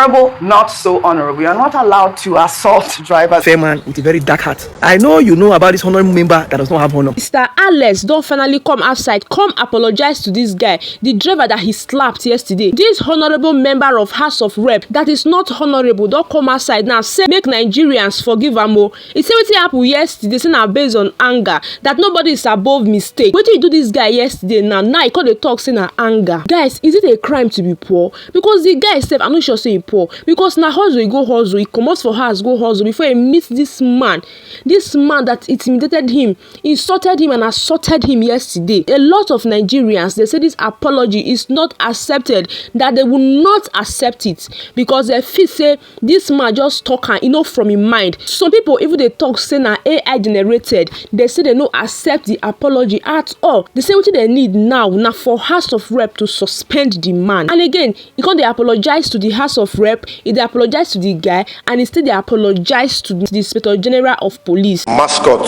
Honorable, not so honorable. You are not allowed to assault drivers. Fair man with a very dark heart. I know you know about this honorable member that does not have honor. Mr. Alex don't finally come outside, come apologize to this guy, the driver that he slapped yesterday. This honorable member of House of Rep that is not honorable don't come outside now say make Nigerians forgive am. He say wetin happen yesterday say na based on anger, that nobody is above mistake. Wetin you do this guy yesterday now he call the talk say na anger. Guys, is it a crime to be poor? Because the guy sef, I'm not sure say he poor, because na hustle he go hustle, he comot for house go hustle before he meet this man that intimidated him, insulted him and assaulted him yesterday. A lot of Nigerians, they say this apology is not accepted, that they will not accept it because they feel say this man just talk am from him mind. Some people even they talk say na AI generated, they say they no accept the apology at all. They say wetin they need now for House of Rep to suspend the man. And again, he can't apologize to the House of Rep, he apologize to the guy, and instead they apologize to the Inspector General of Police. Mascot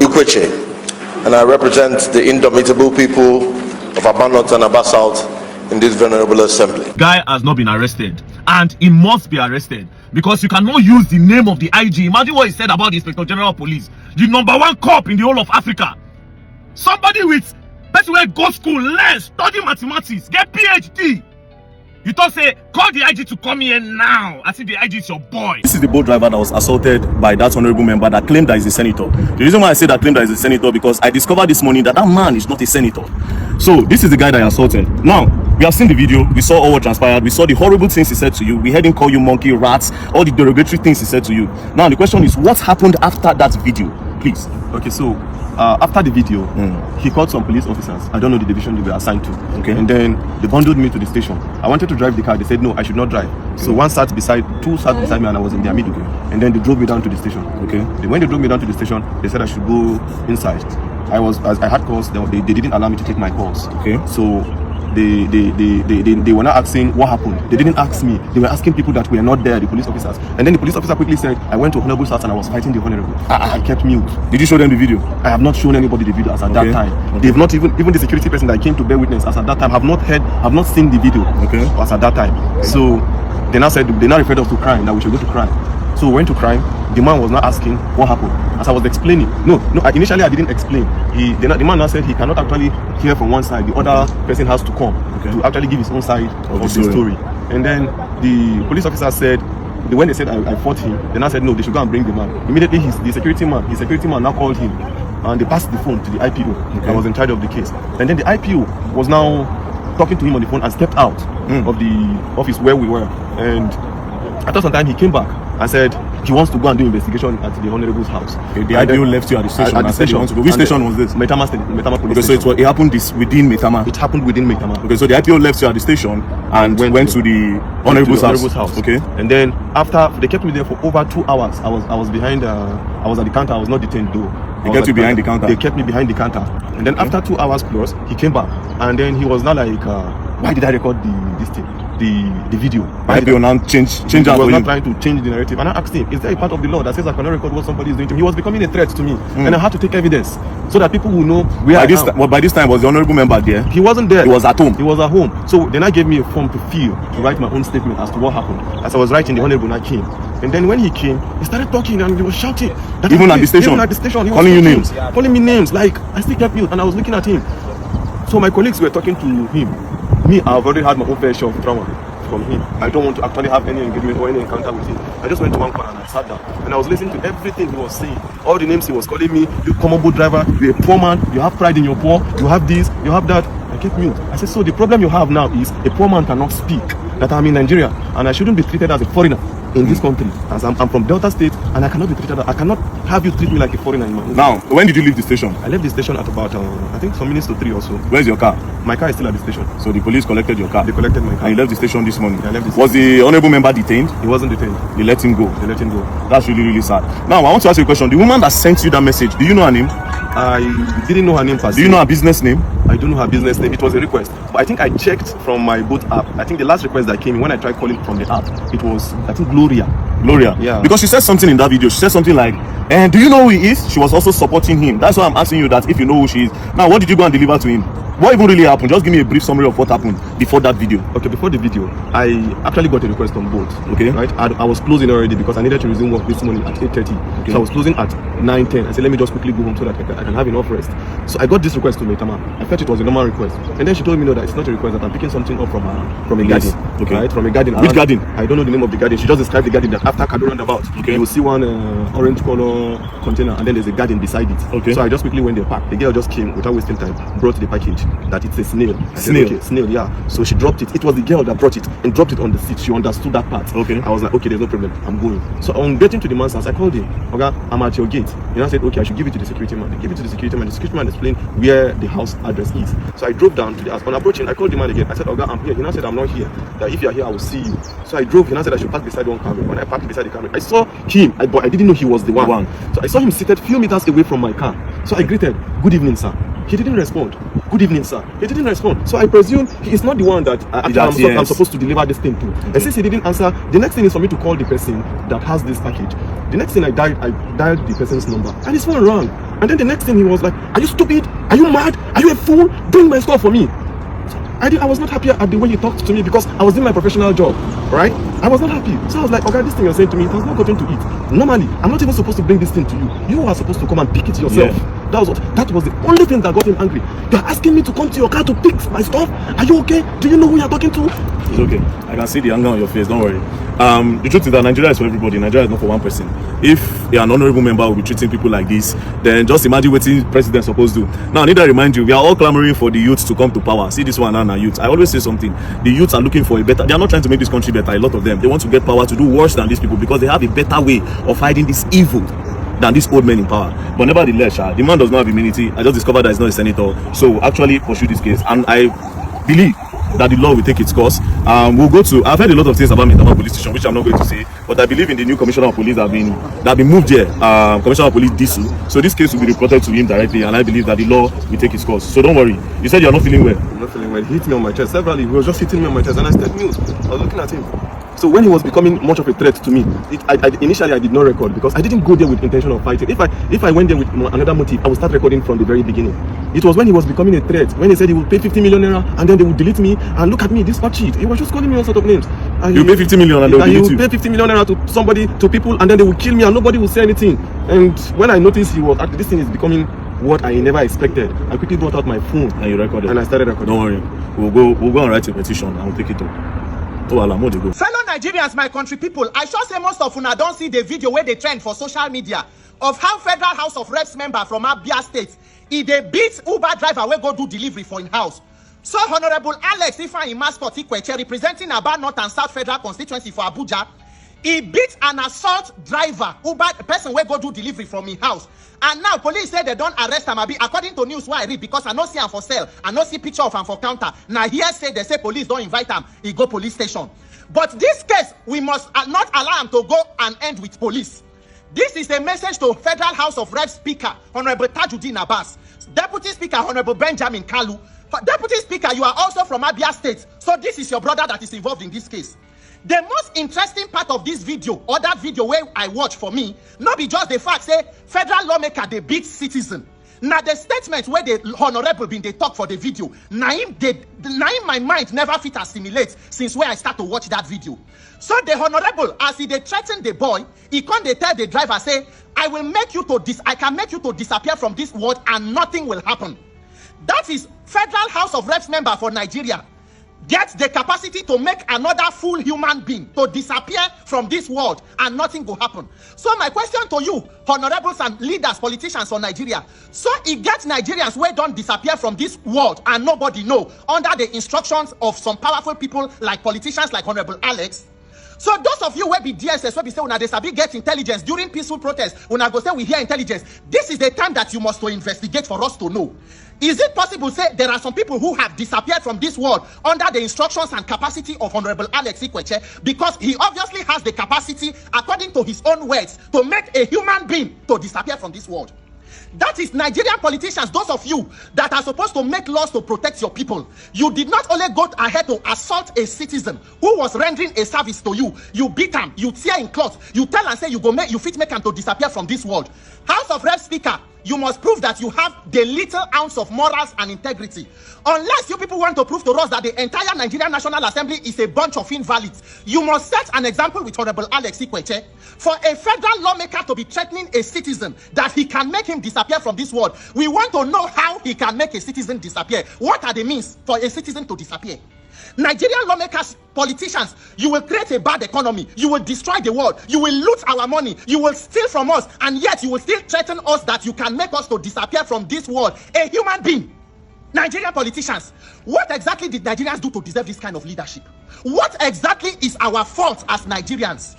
Ukweche, and I represent the indomitable people of Aba North and Aba South in this venerable assembly. Guy has not been arrested, and he must be arrested because you cannot use the name of the IG. Imagine what he said about the Inspector General of Police, the #1 cop in the whole of Africa. Somebody with person where go school, learn, study mathematics, get PhD. You don't say, call the IG to come here now. I see the IG is your boy. This is the boat driver that was assaulted by that honorable member that claimed that he's a senator. The reason why I say that claimed that he's a senator because I discovered this morning that man is not a senator. So this is the guy that I assaulted. Now, we have seen the video. We saw all what transpired. We saw the horrible things he said to you. We heard him call you monkey, rats, all the derogatory things he said to you. Now, the question is, what happened after that video? Please. Okay, so after the video, he called some police officers. I don't know the division they were assigned to. Okay. And then they bundled me to the station. I wanted to drive the car. They said no, I should not drive. Okay. So two sat beside me, and I was in their middle. And then they drove me down to the station. Okay. When they drove me down to the station, they said I should go inside. I had calls. They didn't allow me to take my calls. Okay. So they were not asking what happened. They didn't ask me. They were asking people that were not there, the police officers. And then the police officer quickly said, I went to Honorable's house and I was fighting the Honorable. I kept mute. Did you show them the video? I have not shown anybody the video as at that time. Okay. They've not even the security person that came to bear witness as at that time have not seen the video. Okay. As at that time. Okay. So they now referred us to crime, that we should go to crime. So we went to crime. The man was not asking what happened. As I was explaining, initially I didn't explain. The man now said he cannot actually hear from one side. The other person has to come to actually give his own side of the story. And then the police officer said, when they said I fought him, then I said no, they should go and bring the man. Immediately his security man now called him, and they passed the phone to the IPO that was in charge of the case. And then the IPO was now talking to him on the phone and stepped out of the office where we were. And after some time he came back and said he wants to go and do investigation at the Honorable's house. Okay, the IPO left you at the station. At the station. Which station was this? Metama police station. So it happened within Metama. It happened within Metama. Okay, so the IPO left you at the station and went to the Honorable's house. Okay. And then after they kept me there for over 2 hours. I was behind. I was at the counter. I was not detained though. They kept you behind the counter. They kept me behind the counter. And then after 2 hours plus, he came back. And then he was not like, why did I record this thing? The video. IPO now change that. He was not trying to change the narrative. And I asked him, is there a part of the law that says I cannot record what somebody is doing to me? He was becoming a threat to me. And I had to take evidence so that people will know where I am. By this time, was the honorable member there? He wasn't there. He was at home. He was at home. So then I gave me a form to fill, to write my own statement as to what happened. As I was writing, the honorable now came. And then when he came, he started talking and he was shouting. Even at the station? Even at the station. He was calling you names? Calling me names. Like, I still kept mute and I was looking at him. So my colleagues were talking to him. Me, I've already had my own fair share of trauma from him. I don't want to actually have any engagement or any encounter with him. I just went to one corner and I sat down. And I was listening to everything he was saying. All the names he was calling me. You common boat driver, you're a poor man, you have pride in your poor, you have this, you have that. I kept mute. I said, so the problem you have now is a poor man cannot speak. That I'm in Nigeria and I shouldn't be treated as a foreigner in this country. As I'm from Delta State and I cannot be treated. I cannot have you treat me like a foreigner in my own. Now, when did you leave the station? I left the station at about I think some minutes to 3 or so. Where's your car? My car is still at the station. So the police collected your car? They collected my car. And you left the station this morning? Yeah, I left the station. Was the honorable member detained? He wasn't detained. They let him go? They let him go. That's really, really sad. Now, I want to ask you a question. The woman that sent you that message, do you know her name? I didn't know her name. Do you know her business name? I don't know her business name. It was a request. But I think I checked from my boat app. I think the last request that came in when I tried calling from the app, it was, I think, Gloria. Yeah. Because she said something in that video. She said something like, and do you know who he is? She was also supporting him. That's why I'm asking you that if you know who she is. Now, what did you go and deliver to him? what even really happened? Just give me a brief summary of what happened before that video. Okay, before the video, I actually got a request on both. Okay. Right? I was closing already because I needed to resume work this morning at 8:30. Okay. So I was closing at 9:10. I said, let me just quickly go home so that I can have enough rest. So I got this request to Maitama. I thought it was a normal request. And then she told me, no, that it's not a request, that I'm picking something up from a Yes. garden. Okay. Right? From a garden. Which garden? I don't know the name of the garden. She just described the garden that after Kado roundabout, Okay. you will see one orange color container and then there's a garden beside it. Okay. So I just quickly went there, parked. The girl just came without wasting time, brought the package that it's a snail. I said, Snail? okay, snail, yeah. So she dropped it. It was the girl that brought it and dropped it on the seat. She understood that part. Okay. I was like, okay, there's no problem. I'm going. So on getting to the man's house, I called him. Okay, I'm at your gate. I said, okay, I should give it to the security man. They gave it to the security man. The security man explained where the house address is. So I drove down to the house. On approaching, I called the man again. I said, okay, I'm here. He said, I'm not here. That if you're here, I will see you. So I drove. He said I should park beside one camera. When I parked beside the camera, I saw him, but I didn't know he was the one. So I saw him seated few meters away from my car. So I greeted, good evening, sir. He didn't respond. Good evening, sir. He didn't respond. So I presume he is not the one that I'm supposed to deliver this thing to. Okay. And since he didn't answer, the next thing is for me to call the person that has this package. The next thing I dialed the person's number, and his phone rang. And then the next thing he was like, are you stupid? Are you mad? Are you a fool? Bring my stuff for me. I was not happy at the way he talked to me because I was doing my professional job, right? I was not happy. So I was like, okay, this thing you're saying to me, it has not gotten to it. Normally, I'm not even supposed to bring this thing to you. You are supposed to come and pick it yourself. Yeah. That was the only thing that got him angry. You're asking me to come to your car to pick my stuff? Are you okay? Do you know who you're talking to? It's okay. I can see the anger on your face, don't worry. The truth is that Nigeria is for everybody. Nigeria is not for one person. If an honorable member will be treating people like this, then just imagine what the president is supposed to do. Now, I need to remind you, we are all clamoring for the youth to come to power. See this one and youth. I always say something. The youths are looking for a better. They are not trying to make this country better. A lot of them. They want to get power to do worse than these people because they have a better way of hiding this evil than these old men in power. But nevertheless, the man does not have immunity. I just discovered that he's not a senator. So actually pursue this case. And I believe that the law will take its course. We'll go to. I've heard a lot of things about Maitama police station, which I'm not going to say, but I believe in the new commissioner of police that have been moved here. Commissioner of police Disu. So this case will be reported to him directly, and I believe that the law will take its course. So don't worry. You said you're not feeling well. I'm not feeling well. He hit me on my chest severally. He was just hitting me on my chest, and I stayed mute. I was looking at him. So when he was becoming much of a threat to me, initially I did not record because I didn't go there with intention of fighting. If I went there with another motive, I would start recording from the very beginning. It was when he was becoming a threat, when he said he would pay 50 million naira and then they would delete me, and look at me, this part cheat. He was just calling me all sort of names. You pay 50 million and they will delete you? He would pay 50 million naira to somebody, to people, and then they would kill me and nobody would say anything. And when I noticed this thing is becoming what I never expected, I quickly brought out my phone and you recorded. And I started recording. Don't worry, we'll go and write a petition and we'll take it up. Fellow Nigerians, my country people, I sure say most of una don't see the video where they trend for social media of how Federal House of Reps member from Abia State, they beat Uber driver wey go do delivery for in house. So Hon.Alex Ifeanyi mascot Ikweche, representing Aba North and South Federal constituency for Abuja, he beat an assault driver, Uber person wey go do delivery from his house. And now police say they don't arrest him. According to news why I read, because I no see him for sale, I no see picture of him for counter. Now here they say police don't invite him, he go police station. But this case, we must not allow him to go and end with police. This is a message to Federal House of Reps Speaker, Honorable Tajuddin Abbas, Deputy Speaker, Honorable Benjamin Kalu. Deputy Speaker, you are also from Abia State, so this is your brother that is involved in this case. The most interesting part of this video, or that video where I watch for me, not be just the fact say federal lawmaker they beat citizen. Now the statement where the honorable been they talk for the video, now my mind never fit assimilate since where I start to watch that video. So the honorable, as he they threaten the boy, he can't they tell the driver say, I can make you to disappear from this world and nothing will happen. That is Federal House of Reps member for Nigeria. Get the capacity to make another full human being to disappear from this world and nothing will happen. So my question to you, honorables and leaders, politicians for Nigeria, so it gets Nigerians where don't disappear from this world and nobody know under the instructions of some powerful people like politicians like Hon.Alex. So those of you where be DSS, where be say una dey sabi get intelligence during peaceful protests, una go say we hear intelligence. This is the time that you must to investigate for us to know. Is it possible to say there are some people who have disappeared from this world under the instructions and capacity of Hon.Alex Ikweche, because he obviously has the capacity, according to his own words, to make a human being to disappear from this world? That is Nigerian politicians, those of you that are supposed to make laws to protect your people. You did not only go ahead to assault a citizen who was rendering a service to you. You beat him, you tear in clothes, you tell and say you fit make him to disappear from this world. House of Rep Speaker, you must prove that you have the little ounce of morals and integrity. Unless you people want to prove to us that the entire Nigerian National Assembly is a bunch of invalids, you must set an example with Hon.Alex. For a federal lawmaker to be threatening a citizen that he can make him disappear from this world, we want to know how he can make a citizen disappear. What are the means for a citizen to disappear? Nigerian lawmakers, politicians, you will create a bad economy, you will destroy the world, you will loot our money, you will steal from us, and yet you will still threaten us that you can make us to disappear from this world. A human being. Nigerian politicians, what exactly did Nigerians do to deserve this kind of leadership? What exactly is our fault as Nigerians?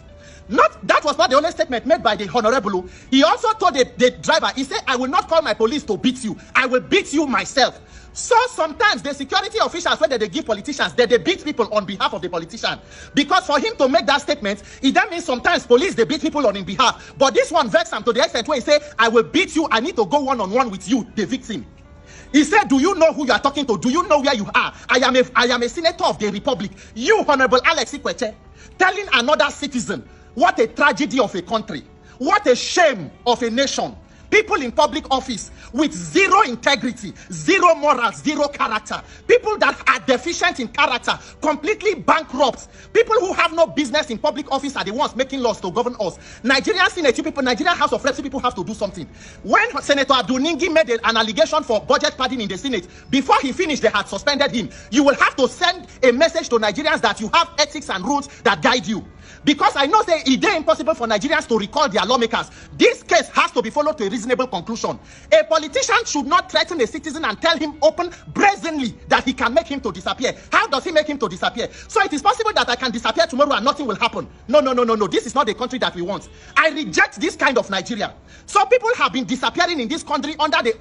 That was not the only statement made by the Honorable. He also told the driver, he said, I will not call my police to beat you, I will beat you myself. So sometimes the security officials, when they give politicians, they beat people on behalf of the politician. Because for him to make that statement, it then means sometimes police, they beat people on his behalf. But this one vexed him to the extent where he said, I will beat you, I need to go one-on-one with you, the victim. He said, do you know who you are talking to? Do you know where you are? I am a senator of the Republic. You, Hon.Alex, telling another citizen what a tragedy of a country, what a shame of a nation. People in public office with zero integrity, zero morals, zero character. People that are deficient in character, completely bankrupt. People who have no business in public office are the ones making laws to govern us. Nigerian Senate, Nigerian House of Reps, people have to do something. When Senator Aduningi made an allegation for budget padding in the Senate, before he finished, they had suspended him. You will have to send a message to Nigerians that you have ethics and rules that guide you. Because I know say it is impossible for Nigerians to recall their lawmakers. This case has to be followed to a reasonable conclusion. A politician should not threaten a citizen and tell him brazenly that he can make him to disappear. How does he make him to disappear? So it is possible that I can disappear tomorrow and nothing will happen. No. This is not the country that we want. I reject this kind of Nigeria. So people have been disappearing in this country under the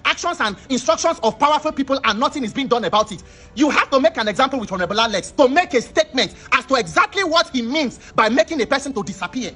actions and instructions of powerful people, and nothing is being done about it. You have to make an example with Hon.Alex to make a statement as to exactly what he means by making a person to disappear.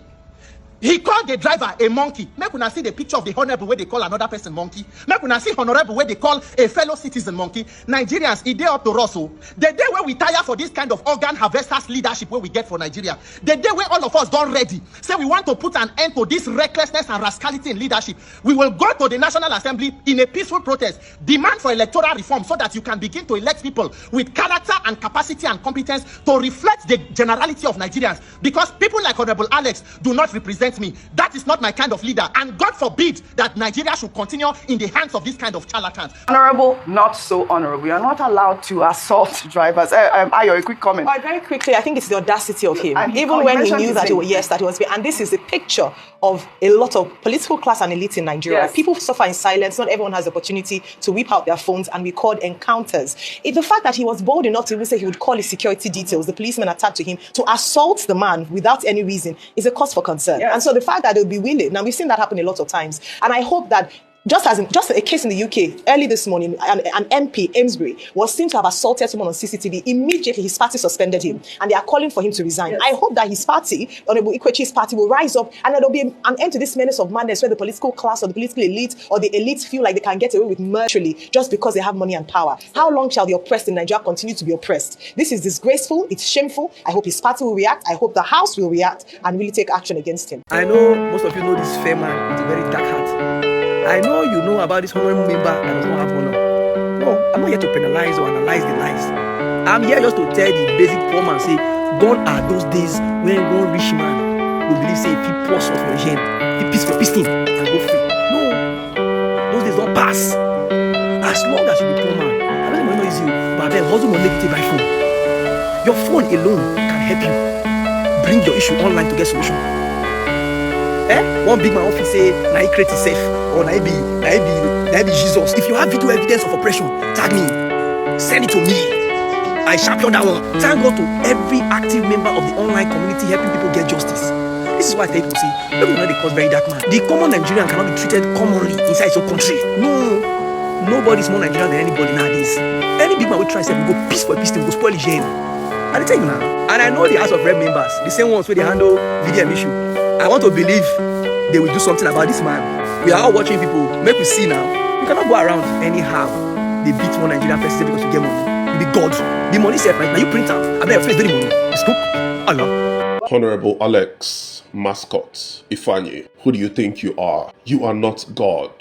He called the driver a monkey. Make una see the picture of the honorable where they call another person monkey. Make una see honorable where they call a fellow citizen monkey. Nigerians, it day up to us. The day where we tire for this kind of organ harvesters leadership where we get for Nigeria. The day where all of us done ready. Say we want to put an end to this recklessness and rascality in leadership. We will go to the National Assembly in a peaceful protest. Demand for electoral reform so that you can begin to elect people with character and capacity and competence to reflect the generality of Nigerians. Because people like Hon.Alex do not represent me. That is not my kind of leader, and God forbid that Nigeria should continue in the hands of this kind of charlatans. Honorable, not so honorable. We are not allowed to assault drivers. Ayo, a quick comment. Very quickly, I think it's the audacity of him. Even when he knew that he was, and this is the picture of a lot of political class and elite in Nigeria. Yes. People suffer in silence. Not everyone has the opportunity to whip out their phones and record encounters. The fact that he was bold enough to even say he would call his security details, the policemen attached to him, to assault the man without any reason is a cause for concern. Yes. And so the fact that they'll be willing, now we've seen that happen a lot of times, and I hope that just a case in the UK, early this morning, an MP, Amesbury, was seen to have assaulted someone on CCTV. Immediately, his party suspended him, and they are calling for him to resign. Yes. I hope that his party, Honorable Ikwechi's party, will rise up, and there will be an end to this menace of madness where the political class or the political elite or the elites feel like they can get away with murder just because they have money and power. How long shall the oppressed in Nigeria continue to be oppressed? This is disgraceful. It's shameful. I hope his party will react. I hope the House will react and really take action against him. I know most of you know this fair man with a very dark heart. I know you know about this honorable member that does not have honor. No, I'm not here to penalize or analyze the lies. I'm here just to tell the basic poor man, say, gone are those days when one rich man will believe, say, if he pours off your gen, he piss for piston and go free. No, those days don't pass. As long as you be poor man, I don't know it's you, but then hustle will make it by phone. Your phone alone can help you bring your issue online to get solution. One big man often say, na he create himself, or na he be Jesus. If you have video evidence of oppression, tag me, send it to me. I champion that one. Thank God to every active member of the online community helping people get justice. This is why I tell people, see, people know they cause very dark man. The common Nigerian cannot be treated commonly inside his own country. No, nobody's more Nigerian than anybody nowadays. Any big man will try to say, go piss for a piston, go spoil the gen. I tell you now. And I know the House of Rep members, the same ones where they handle video issue. I want to believe they will do something about this man. We are all watching people. Make we see now. You cannot go around anyhow. They beat one Nigerian person because you get money. You be God. The money said, now you print out. I bet your face very money. It's cool. Allah. Hon.Alex, mascot, Ifeanyi, who do you think you are? You are not God.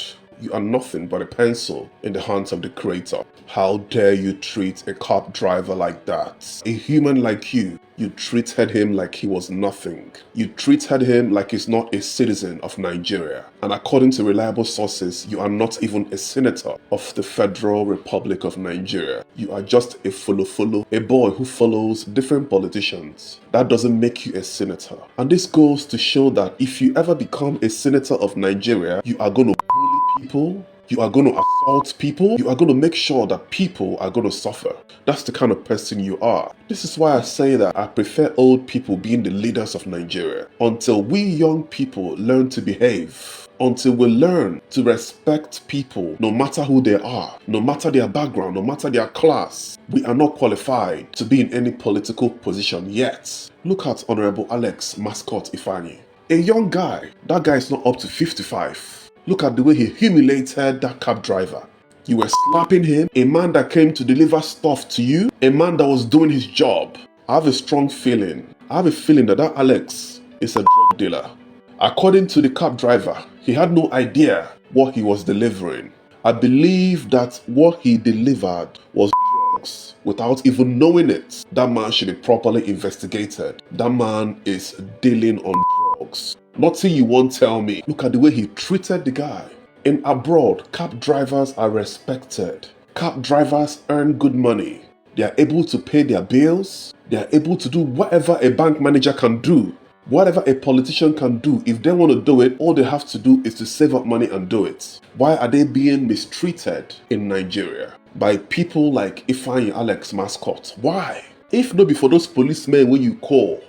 You are nothing but a pencil in the hands of the creator. How dare you treat a cab driver like that? A human like you treated him like he was nothing. You treated him like he's not a citizen of Nigeria. And according to reliable sources, you are not even a senator of the Federal Republic of Nigeria. You are just a follow, a boy who follows different politicians. That doesn't make you a senator. And this goes to show that if you ever become a senator of Nigeria, you are going to bully people, you are going to assault people, you are going to make sure that people are going to suffer. That's the kind of person you are. This is why I say that I prefer old people being the leaders of Nigeria. Until we young people learn to behave, until we learn to respect people, no matter who they are, no matter their background, no matter their class, we are not qualified to be in any political position yet. Look at Hon.Alex, mascot Ifeanyi. A young guy, that guy is not up to 55. Look at the way he humiliated that cab driver. You were slapping him, a man that came to deliver stuff to you, a man that was doing his job. I have a strong feeling. I have a feeling that Alex is a drug dealer. According to the cab driver, he had no idea what he was delivering. I believe that what he delivered was drugs without even knowing it. That man should be properly investigated. That man is dealing on drugs. Nothing you won't tell me. Look at the way he treated the guy. In abroad, cab drivers are respected. Cab drivers earn good money. They are able to pay their bills. They are able to do whatever a bank manager can do. Whatever a politician can do. If they want to do it, all they have to do is to save up money and do it. Why are they being mistreated in Nigeria by people like Hon.Alex, mascot? Why? If not before those policemen when you call,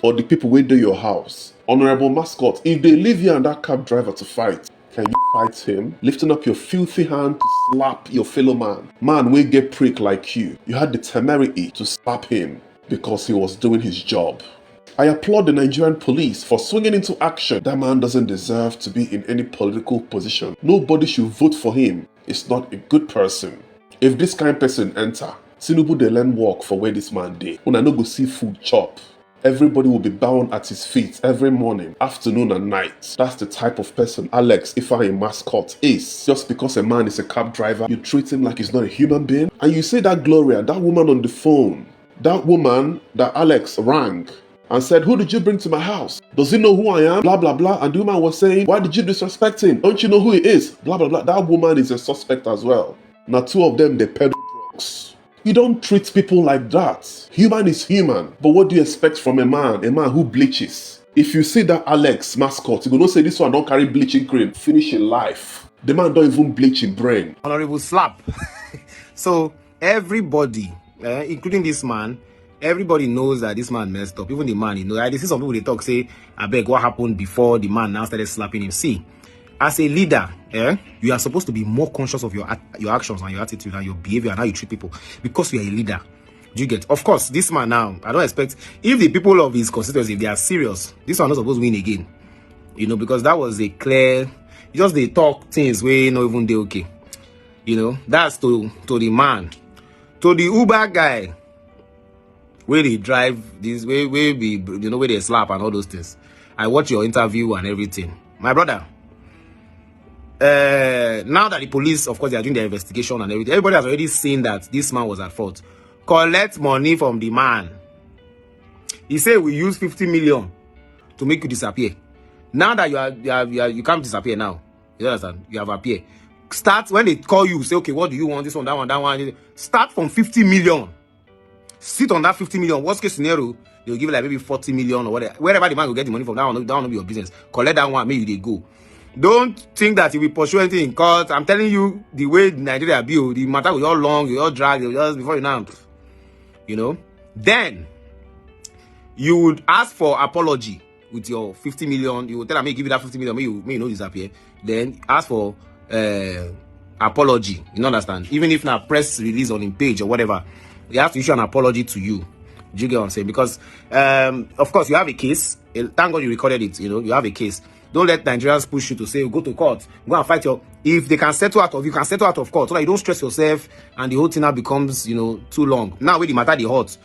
or the people who do your house, honorable mascot, if they leave you and that cab driver to fight, can you fight him? Lifting up your filthy hand to slap your fellow man. Man will get prick like you. You had the temerity to slap him because he was doing his job. I applaud the Nigerian police for swinging into action. That man doesn't deserve to be in any political position. Nobody should vote for him. He's not a good person. If this kind of person enter, Tinubu dey learn work for where this man dey. When I no go see food chop, everybody will be bound at his feet every morning, afternoon and night. That's the type of person Alex, Ifeanyi, mascot is. Just because a man is a cab driver, you treat him like he's not a human being. And you say that Gloria, that woman on the phone, that woman that Alex rang and said, who did you bring to my house? Does he know who I am? Blah, blah, blah. And the woman was saying, why did you disrespect him? Don't you know who he is? Blah, blah, blah. That woman is a suspect as well. Now, two of them, they peddle drugs. You don't treat people like that. Human is human. But what do you expect from a man who bleaches? If you see that Alex, mascot, you're going to say this one don't carry bleaching cream. Finish in life. The man don't even bleach in brain. Honorable slap. So everybody, including this man, everybody knows that this man messed up. Even the man, you know. I see some people they talk, say, I beg, what happened before the man now started slapping him? See, as a leader, you are supposed to be more conscious of your actions and your attitude and your behavior and how you treat people because you are a leader. Do you get? Of course, this man now, I don't expect, if the people of his constituency, if they are serious, this one not supposed to win again. You know, because that was a clear, just they talk things where not even they okay. You know, that's to the man. To the Uber guy, where they drive this way, where they slap and all those things. I watch your interview and everything. My brother, now that the police, of course, they are doing their investigation and everything, everybody has already seen that this man was at fault. Collect money from the man. He said we use 50 million to make you disappear. Now that you can't disappear now. You understand? You have appeared. Start when they call you, say, okay, what do you want? This one, that one, that one. Start from 50 million. Sit on that 50 million. Worst case scenario, they'll give like maybe 40 million or whatever. Wherever the man will get the money from, that one will be your business. Collect that one, maybe they go. Don't think that you will pursue anything in court. I'm telling you, the way Nigeria build, the matter will all long, you all drag, you just before you know. You know? Then you would ask for apology with your 50 million. You will tell them, give you that 50 million, may you know disappear. Then ask for apology. You understand? Even if not press release on his page or whatever, they have to issue an apology to you. Do you get what I'm saying? Because of course you have a case. Thank God you recorded it. You know, you have a case. Don't let Nigerians push you to say, go to court, go and fight your... If they can settle out of, you can settle out of court so that you don't stress yourself and the whole thing now becomes, you know, too long. Now, when the matter the hot,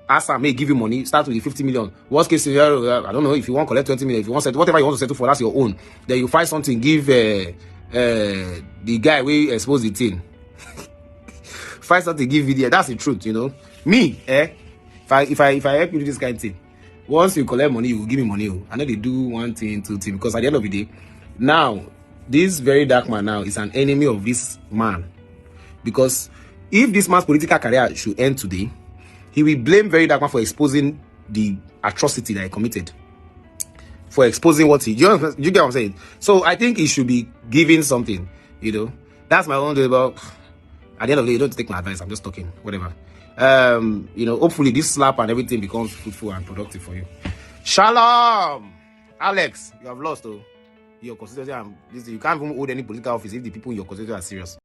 Asa may give you money, start with the 50 million. Worst case scenario, I don't know, if you want to collect 20 million, if you want to settle, whatever you want to settle for, that's your own. Then you find something, give the guy we expose the thing. Find something, give video. That's the truth, you know. Me, if I help you do this kind of thing, once you collect money, you will give me money. I know they do 1 thing, 2 things, because at the end of the day, now, this very dark man now is an enemy of this man. Because if this man's political career should end today, he will blame very dark man for exposing the atrocity that he committed. For exposing what he... You get what I'm saying? So I think he should be given something, you know. That's my own day about... At the end of the day, you don't take my advice. I'm just talking, whatever. You know, hopefully this slap and everything becomes fruitful and productive for you. Shalom! Alex, you have lost, though. Your constituency, and you can't even hold any political office if the people in your constituency are serious.